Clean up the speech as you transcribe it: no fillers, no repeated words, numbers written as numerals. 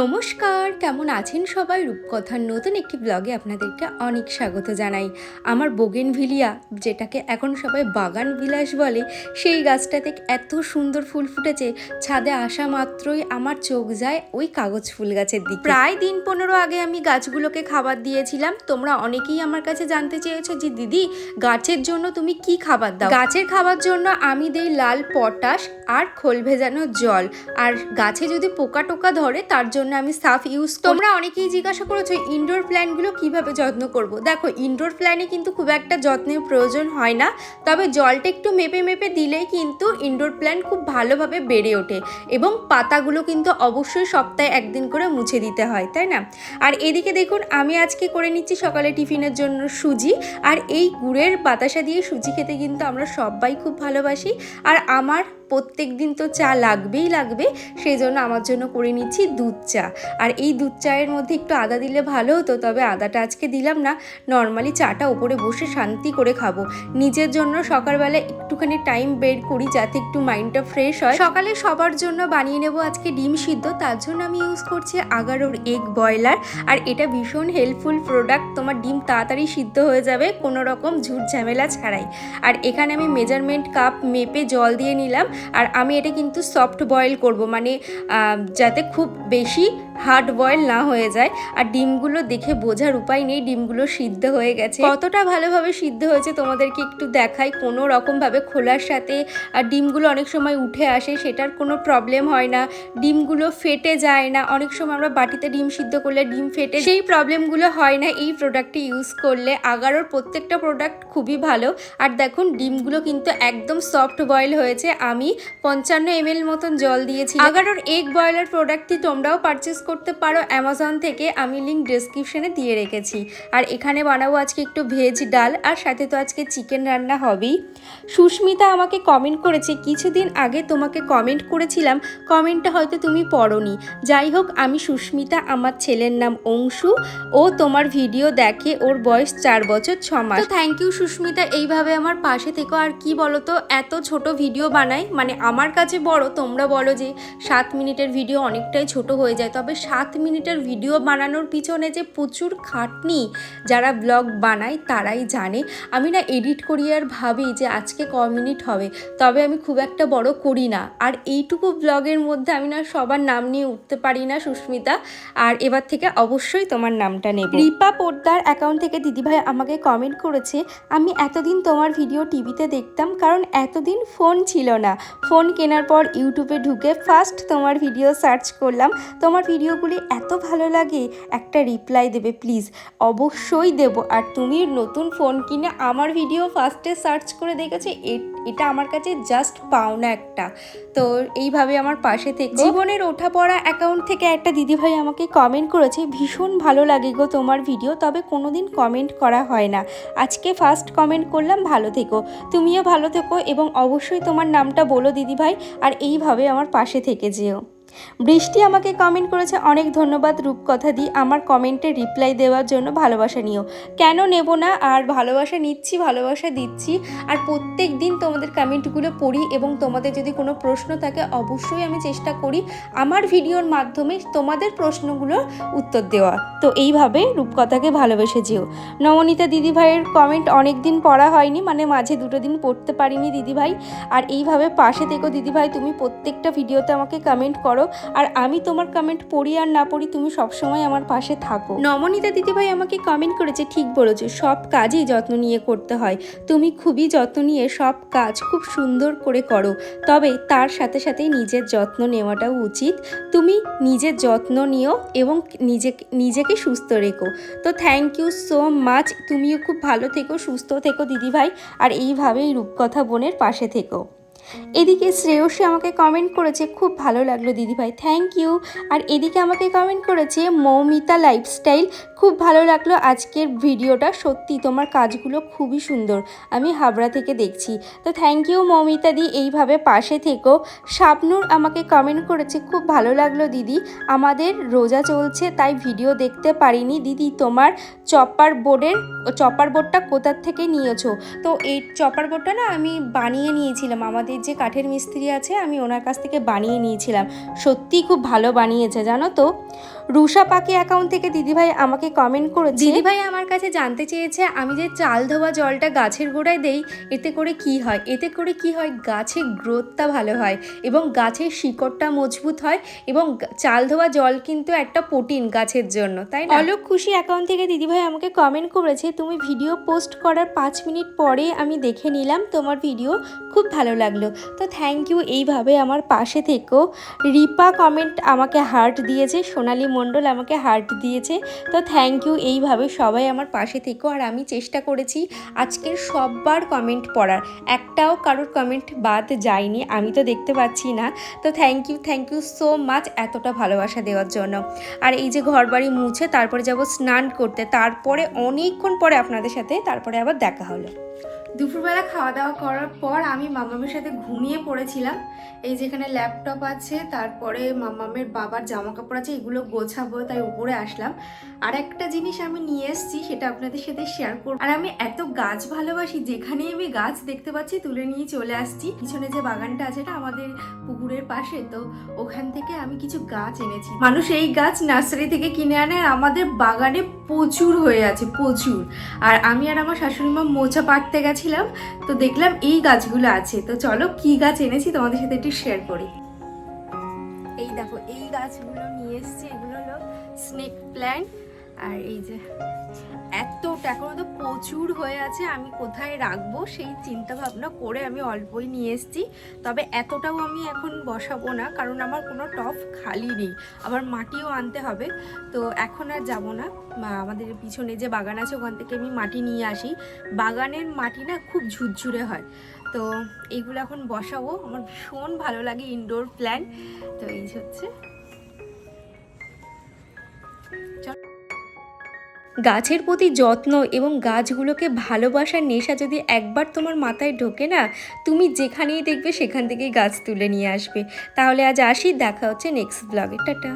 নমস্কার, কেমন আছেন সবাই? রূপকথার নতুন একটি ব্লগে আপনাদেরকে অনেক স্বাগত জানাই। আমার বোগেনভিলিয়া, যেটাকে এখন সবাই বাগান বিলাস বলে, সেই গাছটাতে এত সুন্দর ফুল ফুটেছে, ছাদে আসা মাত্রই আমার চোখ যায় ওই কাগজ ফুল গাছের দিকে। প্রায় দিন 15 আগে আমি গাছগুলোকে খাবার দিয়েছিলাম। তোমরা অনেকেই আমার কাছে জানতে চেয়েছো যে দিদি, গাছের জন্য তুমি কি খাবার দাও? গাছের খাবার জন্য আমি দেই লাল পটাশ আর খোল ভেজানো জল। আর গাছে যদি পোকা টোকা ধরে তার জন্য আমি সাফ ইউজ। তোমরা অনেকেই জিজ্ঞাসা করেছো ইনডোর প্ল্যান্টগুলো কিভাবে যত্ন করব। দেখো, ইনডোর প্ল্যান্টে কিন্তু খুব একটা যত্নের প্রয়োজন হয় না, তবে জলটা একটু মেপে মেপে দিলেই কিন্তু ইনডোর প্ল্যান্ট খুব ভালোভাবে বেড়ে ওঠে। এবং পাতাগুলো কিন্তু অবশ্যই সপ্তাহে একদিন করে মুছে দিতে হয়, তাই না? আর এদিকে দেখুন, আমি আজকে করে নিচ্ছি সকালে টিফিনের জন্য সুজি। আর এই গুড়ের বাতাসা দিয়ে সুজি খেতে কিন্তু আমরা সবাই খুব ভালোবাসি। আর আমার প্রত্যেক দিন তো চা লাগবেই লাগবে, সেই জন্য আমার জন্য করে নিচ্ছি দুধ চা। আর এই দুধ চায়ের মধ্যে একটু আদা দিলে ভালো হতো, তবে আদাটা আজকে দিলাম না। নর্মালি চাটা ওপরে বসে শান্তি করে খাবো। নিজের জন্য সকালবেলা একটুখানি টাইম বের করি যাতে একটু মাইন্ডটা ফ্রেশ হয়। সকালে সবার জন্য বানিয়ে নেব আজকে ডিম সিদ্ধ, তার জন্য আমি ইউজ করছি আগারোর এগ বয়লার। আর এটা ভীষণ হেল্পফুল প্রোডাক্ট, তোমার ডিম তাড়াতাড়ি সিদ্ধ হয়ে যাবে কোনো রকম ঝুট ঝামেলা ছাড়াই। আর এখানে আমি মেজারমেন্ট কাপ মেপে জল দিয়ে নিলাম। আর আমি এটা কিন্তু সফট বয়েল করব, মানে যাতে খুব বেশি হার্ড বয়েল না হয়ে যায়। আর ডিমগুলো দেখে বোঝার উপায় নেই ডিমগুলো সিদ্ধ হয়ে গেছে। কতটা ভালোভাবে সিদ্ধ হয়েছে তোমাদেরকে একটু দেখাই। কোনো রকমভাবে খোলার সাথে আর ডিমগুলো অনেক সময় উঠে আসে, সেটার কোনো প্রবলেম হয় না। ডিমগুলো ফেটে যায় না। অনেক সময় আমরা বাটিতে ডিম সিদ্ধ করলে ডিম ফেটে, সেই প্রবলেমগুলো হয় না এই প্রোডাক্টটি ইউজ করলে। আগারোর প্রত্যেকটা প্রোডাক্ট খুবই ভালো। আর দেখুন, ডিমগুলো কিন্তু একদম সফট বয়েল হয়েছে। আমি 55 ml মতন জল দিয়েছি। আগারোর এগ বয়লার প্রোডাক্টটি তোমরাও পারচেস করতে পারো অ্যামাজন থেকে, আমি লিঙ্ক ডেসক্রিপশনে দিয়ে রেখেছি। আর এখানে বানাবো আজকে একটু ভেজ ডাল, আর সাথে তো আজকে চিকেন রান্না হবেই। সুস্মিতা আমাকে কমেন্ট করেছে, কিছুদিন আগে তোমাকে কমেন্ট করেছিলাম, কমেন্টটা হয়তো তুমি পড়োনি। যাই হোক, আমি সুস্মিতা, আমার ছেলের নাম অংশু। ও তোমার ভিডিও দেখে, ওর বয়স 4 বছর 6 মাস। তো থ্যাংক ইউ সুস্মিতা, এইভাবে আমার পাশে থেকো। আর কি বলো তো, এত ছোট ভিডিও বানাই, মানে আমার কাছে বড়, তোমরা বলো যে 7 মিনিটের ভিডিও অনেকটাই ছোট হয়ে যায়, তবে 7 মিনিটের ভিডিও বানানোর পিছনে যে প্রচুর খাটনি, যারা ব্লগ বানায় তারাই জানে। আমি না এডিট করি আর ভাবি যে আজকে ক মিনিট হবে, তবে আমি খুব একটা বড় করি না। আর এইটুকু ব্লগের মধ্যে আমি না সবার নাম নিয়ে উঠতে পারি না সুস্মিতা। আর এবার থেকে অবশ্যই তোমার নামটা নেব। রিপা পোদ্দার অ্যাকাউন্ট থেকে দিদিভাই আমাকে কমেন্ট করেছে, আমি এতদিন তোমার ভিডিও টিভিতে দেখতাম, কারণ এতদিন ফোন ছিল না। ফোন কেনার পর ইউটিউবে ঢুকে ফার্স্ট তোমার ভিডিও সার্চ করলাম। তোমার ভিডিওগুলি এত ভালো লাগে, একটা রিপ্লাই দেবে প্লিজ। অবশ্যই দেব। আর তুমি নতুন ফোন কিনে আমার ভিডিও ফার্স্টে সার্চ করে দেখেছে, এটা আমার কাছে জাস্ট পাওনা একটা। তো এইভাবে আমার পাশে থেকে জীবনের ওঠা পড়া অ্যাকাউন্ট থেকে একটা দিদিভাই আমাকে কমেন্ট করেছে, ভীষণ ভালো লাগে গো তোমার ভিডিও, তবে কোনোদিন কমেন্ট করা হয় না, আজকে ফার্স্ট কমেন্ট করলাম, ভালো থেকো। তুমিও ভালো থেকো এবং অবশ্যই তোমার নামটা বলো দিদিভাই। আর এইভাবে আমার পাশে থেকে যেও। বৃষ্টি আমাকে কমেন্ট করেছে, অনেক ধন্যবাদ রূপকথা দি, আমার কমেন্টে রিপ্লাই দেওয়ার জন্য। ভালোবাসা নিও। কেন নেব না, আর ভালোবাসা নিচ্ছি, ভালোবাসা দিচ্ছি। আর প্রত্যেক দিন তোমাদের কমেন্টগুলো পড়ি এবং তোমাদের যদি কোনো প্রশ্ন থাকে অবশ্যই আমি চেষ্টা করি আমার ভিডিওর মাধ্যমে তোমাদের প্রশ্নগুলোর উত্তর দেওয়া। তো এইভাবে রূপকথাকে ভালোবেসে যেও। নবনীতা দিদিভাইয়ের কমেন্ট অনেক দিন পড়া হয়নি, মানে মাঝে 2 দিন পড়তে পারিনি দিদিভাই। আর এইভাবে পাশে থেকো দিদিভাই, তুমি প্রত্যেকটা ভিডিওতে আমাকে কমেন্ট করো, আর আমি তোমার কমেন্ট পড়ি আর না পড়ি, তুমি সবসময় আমার পাশে থাকো। নবনীতা দিদিভাই আমাকে কমেন্ট করেছে, ঠিক বলেছো, সব কাজই যত্ন নিয়ে করতে হয়। তুমি খুবই যত্ন নিয়ে সব কাজ খুব সুন্দর করে করো, তবে তার সাথে সাথেই নিজের যত্ন নেওয়াটাও উচিত। তুমি নিজের যত্ন নিও এবং নিজেকে সুস্থ রেখো। তো থ্যাংক ইউ সো মাচ। তুমিও খুব ভালো থেকো, সুস্থ থেকো দিদিভাই। আর এইভাবেই রূপকথা বোনের পাশে থেকো। এদিকে শ্রেয়সী আমাকে কমেন্ট করেছে, খুব ভালো লাগলো দিদিভাই, থ্যাংক ইউ। আর এদিকে আমাকে কমেন্ট করেছে মৌমিতা লাইফস্টাইল, খুব ভালো লাগলো আজকের ভিডিওটা, সত্যি তোমার কাজগুলো খুবই সুন্দর, আমি হাবড়া থেকে দেখছি। তো থ্যাংক ইউ মৌমিতা দি, এইভাবে পাশে থেকো। শাবনূর আমাকে কমেন্ট করেছে, খুব ভালো লাগলো দিদি, আমাদের রোজা চলছে তাই ভিডিও দেখতে পারিনি দিদি, তোমার চপার বোর্ডটা কোথার থেকে নিয়েছো? তো এই চপার বোর্ডটা না আমি বানিয়ে নিয়েছিলাম, আমাদের আগের যে কাঠের মিস্ত্রি আছে আমি ওনার কাছ থেকে বানিয়ে নিয়েছিলাম। সত্যিই খুব ভালো বানিয়েছে জানো তো। রুষা পাখি অ্যাকাউন্ট থেকে দিদিভাই আমাকে কমেন্ট করেছে, দিদিভাই আমার কাছে জানতে চেয়েছে আমি যে চাল ধোয়া জলটা গাছের গোড়ায় দেই এতে করে কি হয়। এতে করে কি হয়, গাছের গ্রোথটা ভালো হয় এবং গাছের শিকড়টা মজবুত হয় এবং চাল ধোয়া জল কিন্তু একটা প্রোটিন গাছের জন্য, তাই না? অলোক খুশি অ্যাকাউন্ট থেকে দিদিভাই আমাকে কমেন্ট করেছে, তুমি ভিডিও পোস্ট করার 5 মিনিট পরে আমি দেখে নিলাম, তোমার ভিডিও খুব ভালো লাগলো। তো থ্যাংক ইউ, এইভাবে আমার পাশে থেকো। রিপা কমেন্ট আমাকে হার্ট দিয়েছে, সোনালী মণ্ডল আমাকে হার্ট দিয়েছে। তো থ্যাংক ইউ, এইভাবে সবাই আমার পাশে থেকো। আর আমি চেষ্টা করেছি আজকের সববার কমেন্ট পড়ার, একটাও কারোর কমেন্ট বাদ যায়নি, আমি তো দেখতে পাচ্ছি না। তো থ্যাংক ইউ সো মাচ এতটা ভালোবাসা দেওয়ার জন্য। আর এই যে ঘর বাড়ি মুছে তারপরে যাব স্নান করতে, তারপরে অনেকক্ষণ পরে আপনাদের সাথে তারপরে আবার দেখা হলো। দুপুরবেলা খাওয়া দাওয়া করার পর আমি মামামের সাথে ঘুমিয়ে পড়েছিলাম। এই যেখানে ল্যাপটপ আছে, তারপরে মামামের বাবার জামা কাপড় আছে, এগুলো গোছাবো তাই উপরে আসলাম। আর একটা জিনিস আমি নিয়ে এসেছি, সেটা আপনাদের সাথে শেয়ার করব। আর আমি এত গাছ ভালোবাসি, যেখানেই আমি গাছ দেখতে পাচ্ছি তুলে নিয়ে চলে আসছি। পিছনে যে বাগানটা আছে না আমাদের পুকুরের পাশে, তো ওখান থেকে আমি কিছু গাছ এনেছি। মানুষ এই গাছ নার্সারি থেকে কিনে আনে, আর আমাদের বাগানে প্রচুর হয়ে আছে, প্রচুর। আর আমি আর আমার শাশুড়ি মা মোচা পাড়তে গেছিলাম, তো দেখলাম এই গাছগুলো আছে। তো চলো কি গাছ এনেছি তোমাদের সাথে একটু শেয়ার করি। এই দেখো এই গাছগুলো নিয়ে এসছি, এগুলো হলো স্নেক প্ল্যান্ট। আর এই যে এতটা এখনো তো প্রচুর হয়ে আছে, আমি কোথায় রাখবো সেই চিন্তা ভাবনা করে আমি অল্পই নিয়ে এসেছি। তবে এতটাও আমি এখন বসাবো না, কারণ আমার কোনো টব খালি নেই, আবার মাটিও আনতে হবে। তো এখন আর যাবো না, আমাদের পিছনে যে বাগান আছে ওখান থেকে আমি মাটি নিয়ে আসি। বাগানের মাটি না খুব ঝুরঝুরে হয়, তো এইগুলো এখন বসাবো। আমার ভীষণ ভালো লাগে ইনডোর প্ল্যান্ট। তো এই হচ্ছে গাছের প্রতি যত্ন এবং গাছগুলোকে ভালোবাসার নেশা যদি একবার তোমার মাথায় ঢোকে না, তুমি যেখানেই দেখবে সেখান থেকেই গাছ তুলে নিয়ে আসবে। তাহলে আজ আসি, দেখা হচ্ছে নেক্সট ব্লগে, টাটা।